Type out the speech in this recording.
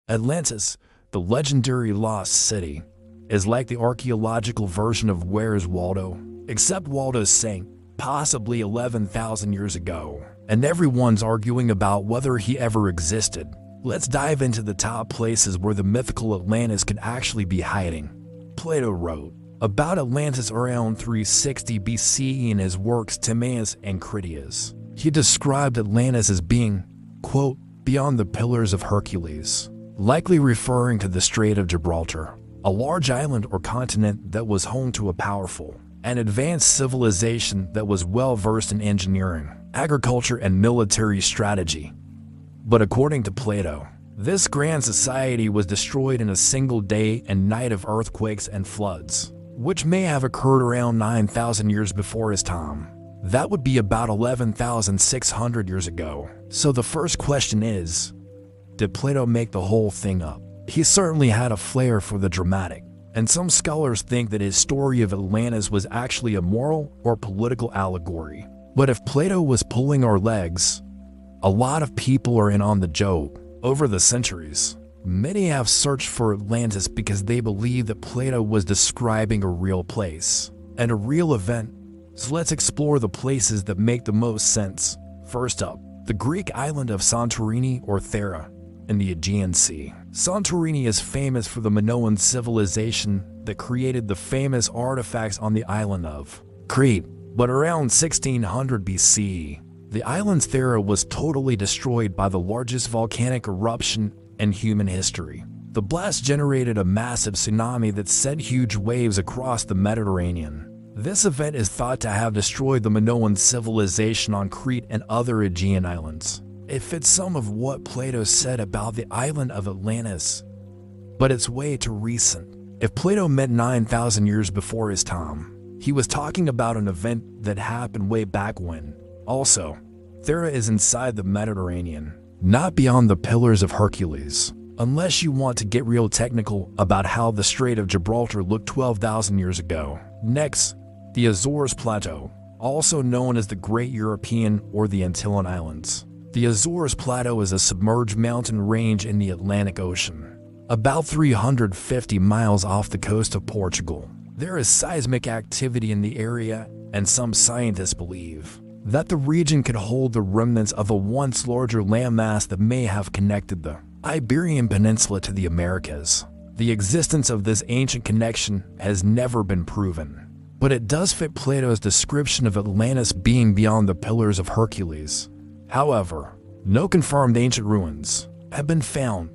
Atlantis, the legendary lost city, is like the archaeological version of Where's Waldo, except Waldo sank, possibly 11,000 years ago, and everyone's arguing about whether he ever existed. Let's dive into the top places where the mythical Atlantis could actually be hiding. Plato wrote about Atlantis around 360 BCE in his works Timaeus and Critias. He described Atlantis as being, quote, beyond the Pillars of Hercules, likely referring to the Strait of Gibraltar, a large island or continent that was home to a powerful and advanced civilization that was well versed in engineering, agriculture, and military strategy. But according to Plato, this grand society was destroyed in a single day and night of earthquakes and floods, which may have occurred around 9,000 years before his time. That would be about 11,600 years ago. So the first question is, did Plato make the whole thing up? He certainly had a flair for the dramatic, and some scholars think that his story of Atlantis was actually a moral or political allegory. But if Plato was pulling our legs, a lot of people are in on the joke. Over the centuries, many have searched for Atlantis because they believe that Plato was describing a real place and a real event. So let's explore the places that make the most sense. First up, the Greek island of Santorini or Thera in the Aegean Sea. Santorini is famous for the Minoan civilization that created the famous artifacts on the island of Crete. But around 1600 BCE, the island's Thera was totally destroyed by the largest volcanic eruption in human history. The blast generated a massive tsunami that sent huge waves across the Mediterranean. This event is thought to have destroyed the Minoan civilization on Crete and other Aegean islands. It fits some of what Plato said about the island of Atlantis, but it's way too recent. If Plato meant 9,000 years before his time, he was talking about an event that happened way back when. Also, Thera is inside the Mediterranean, not beyond the Pillars of Hercules, unless you want to get real technical about how the Strait of Gibraltar looked 12,000 years ago. Next, the Azores Plateau, also known as the Great European or the Antillean Islands. The Azores Plateau is a submerged mountain range in the Atlantic Ocean, about 350 miles off the coast of Portugal. There is seismic activity in the area, and some scientists believe that the region could hold the remnants of a once larger landmass that may have connected the Iberian Peninsula to the Americas. The existence of this ancient connection has never been proven, but it does fit Plato's description of Atlantis being beyond the Pillars of Hercules. However, no confirmed ancient ruins have been found